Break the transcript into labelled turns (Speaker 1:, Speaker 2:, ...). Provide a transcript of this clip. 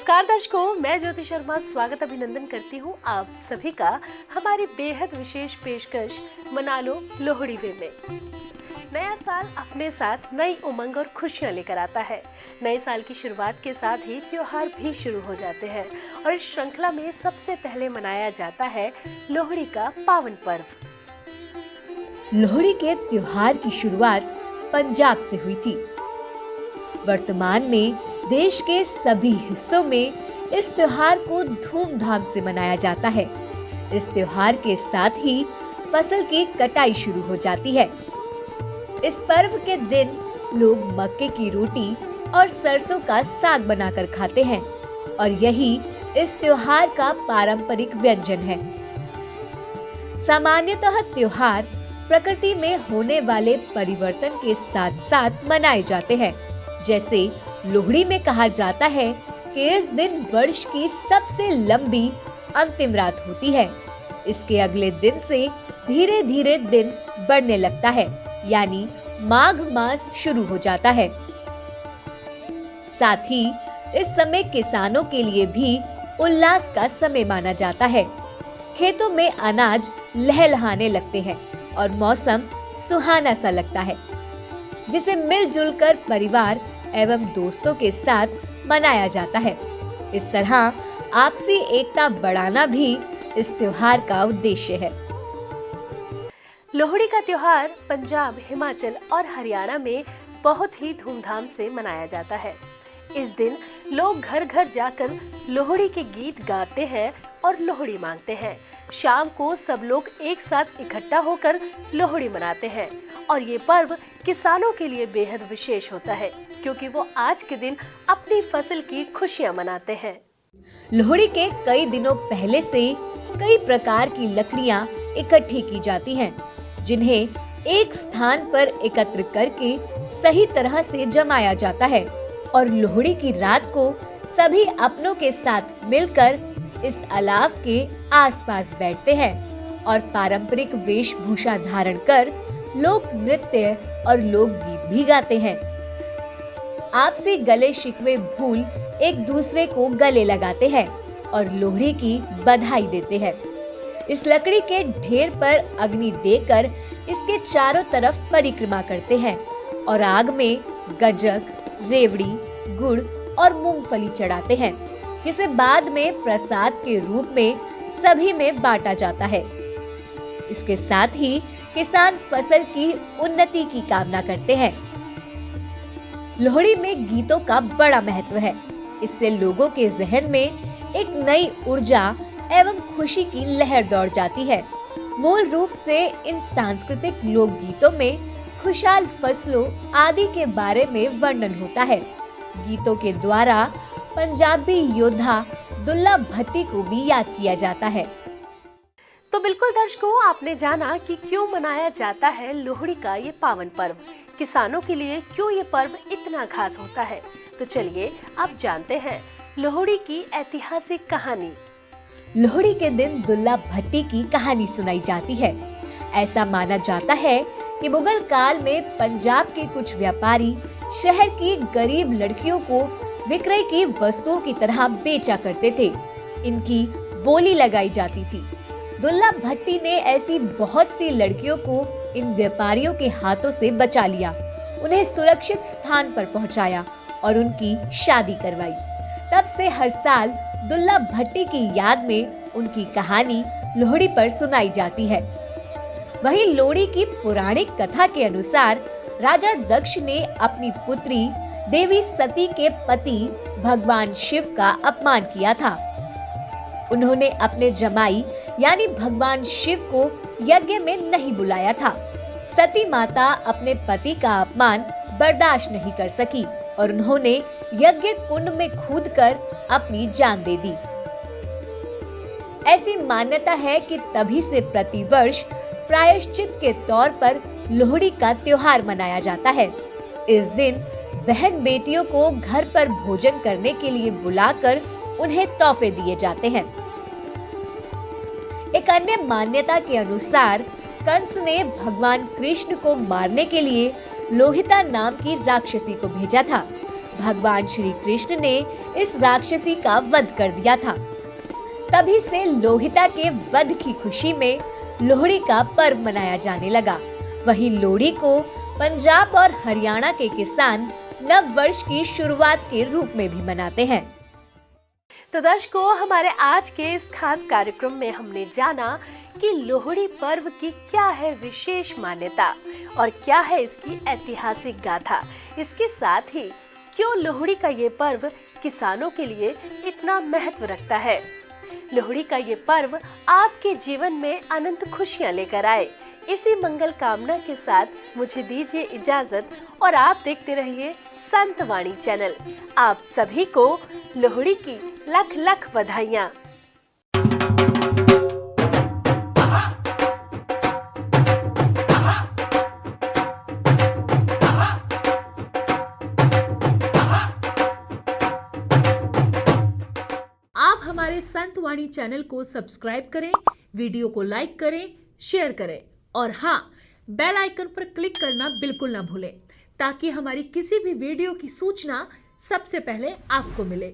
Speaker 1: नमस्कार दर्शकों, मैं ज्योति शर्मा स्वागत अभिनंदन करती हूँ आप सभी का हमारी बेहद विशेष पेशकश मना लो लोहड़ी वे में। नया साल अपने साथ नई उमंग और खुशियाँ लेकर आता है। नए साल की शुरुआत के साथ ही त्योहार भी शुरू हो जाते हैं और इस श्रृंखला में सबसे पहले मनाया जाता है लोहड़ी का पावन पर्व।
Speaker 2: लोहड़ी के त्योहार की शुरुआत पंजाब से हुई थी। वर्तमान में देश के सभी हिस्सों में इस त्योहार को धूमधाम से मनाया जाता है। इस त्योहार के साथ ही फसल की कटाई शुरू हो जाती है। इस पर्व के दिन लोग मक्के की रोटी और सरसों का साग बनाकर खाते हैं और यही इस त्योहार का पारंपरिक व्यंजन है। सामान्यतः त्योहार प्रकृति में होने वाले परिवर्तन के साथ साथ मनाए जाते हैं। जैसे लोहड़ी में कहा जाता है कि इस दिन वर्ष की सबसे लंबी अंतिम रात होती है। इसके अगले दिन से धीरे धीरे दिन बढ़ने लगता है, यानी माघ मास शुरू हो जाता है। साथ ही इस समय किसानों के लिए भी उल्लास का समय माना जाता है। खेतों में अनाज लहलहाने लगते हैं और मौसम सुहाना सा लगता है, जिसे मिलजुल कर परिवार एवं दोस्तों के साथ मनाया जाता है। इस तरह आपसी एकता बढ़ाना भी इस त्योहार का उद्देश्य है।
Speaker 1: लोहड़ी का त्योहार पंजाब, हिमाचल और हरियाणा में बहुत ही धूमधाम से मनाया जाता है। इस दिन लोग घर घर जाकर लोहड़ी के गीत गाते हैं और लोहड़ी मांगते हैं। शाम को सब लोग एक साथ इकट्ठा होकर लोहड़ी मनाते हैं और ये पर्व किसानों के लिए बेहद विशेष होता है, क्योंकि वो आज के दिन अपनी फसल की खुशियां मनाते हैं।
Speaker 2: लोहड़ी के कई दिनों पहले से कई प्रकार की लकड़ियां इकट्ठी की जाती हैं, जिन्हें एक स्थान पर एकत्र करके सही तरह से जमाया जाता है और लोहड़ी की रात को सभी अपनों के साथ मिलकर इस अलाव के आसपास बैठते हैं और पारंपरिक वेशभूषा धारण कर लोक नृत्य और लोकगीत भी गाते हैं। आपसी गले शिकवे भूल एक दूसरे को गले लगाते हैं और लोहड़ी की बधाई देते हैं। इस लकड़ी के ढेर पर अग्नि देकर इसके चारों तरफ परिक्रमा करते हैं और आग में गज्जक, रेवड़ी, गुड़ और मूंगफली चढ़ाते हैं, जिसे बाद में प्रसाद के रूप में सभी में बांटा जाता है। इसके साथ ही किसान फसल की उन्नति की कामना करते हैं। लोहड़ी में गीतों का बड़ा महत्व है। इससे लोगों के जहन में एक नई ऊर्जा एवं खुशी की लहर दौड़ जाती है। मूल रूप से इन सांस्कृतिक लोक गीतों में खुशहाल फसलों आदि के बारे में वर्णन होता है। गीतों के द्वारा पंजाबी योद्धा दुल्ला भट्टी को भी याद किया जाता है।
Speaker 1: तो बिल्कुल दर्शकों, आपने जाना कि क्यों मनाया जाता है लोहड़ी का ये पावन पर्व, किसानों के लिए क्यों ये पर्व इतना खास होता है। तो चलिए अब जानते हैं लोहड़ी की ऐतिहासिक कहानी।
Speaker 2: लोहड़ी के दिन दुल्ला भट्टी की कहानी सुनाई जाती है। ऐसा माना जाता है कि मुगल काल में पंजाब के कुछ व्यापारी शहर की गरीब लड़कियों को विक्रय की वस्तुओं की तरह बेचा करते थे। इनकी बोली लगाई जाती थी। दुल्ला भट्टी ने ऐसी बहुत सी लड़कियों को इन व्यापारियों के हाथों से बचा लिया, उन्हें सुरक्षित स्थान पर पहुंचाया और उनकी शादी करवाई। तब से हर साल दुल्ला भट्टी की याद में उनकी कहानी लोहड़ी पर सुनाई जाती है। वहीं लोहड़ी की पौराणिक कथा के अनुसार राजा दक्ष ने अपनी पुत्री देवी सती के पति भगवान शिव का अपमान किया था। उन्होंने अपने जमाई यानी भगवान शिव को यज्ञ में नहीं बुलाया था। सती माता अपने पति का अपमान बर्दाश्त नहीं कर सकी और उन्होंने यज्ञ कुंड में कूदकर अपनी जान दे दी। ऐसी मान्यता है कि तभी से प्रतिवर्ष प्रायश्चित के तौर पर लोहड़ी का त्योहार मनाया जाता है। इस दिन बहन बेटियों को घर पर भोजन करने के लिए बुलाकर उन्हें तोहफे दिए जाते हैं। एक अन्य मान्यता के अनुसार कंस ने भगवान कृष्ण को मारने के लिए लोहिता नाम की राक्षसी को भेजा था। भगवान श्री कृष्ण ने इस राक्षसी का वध कर दिया था। तभी से लोहिता के वध की खुशी में लोहड़ी का पर्व मनाया जाने लगा। वहीं लोहड़ी को पंजाब और हरियाणा के किसान नव वर्ष की शुरुआत के रूप में भी मनाते हैं।
Speaker 1: तो दर्शकों, हमारे आज के इस खास कार्यक्रम में हमने जाना कि लोहड़ी पर्व की क्या है विशेष मान्यता और क्या है इसकी ऐतिहासिक गाथा। इसके साथ ही क्यों लोहड़ी का ये पर्व किसानों के लिए इतना महत्व रखता है। लोहड़ी का ये पर्व आपके जीवन में अनंत खुशियां लेकर आए। इसी मंगल कामना के साथ मुझे दीजिए इजाजत और आप देखते रहिए संतवाणी चैनल। आप सभी को लोहड़ी की लख लख बधाइयाँ। आप हमारे संतवाणी चैनल को सब्सक्राइब करें, वीडियो को लाइक करें, शेयर करें और हाँ, बेल आइकन पर क्लिक करना बिल्कुल ना भूलें ताकि हमारी किसी भी वीडियो की सूचना सबसे पहले आपको मिले।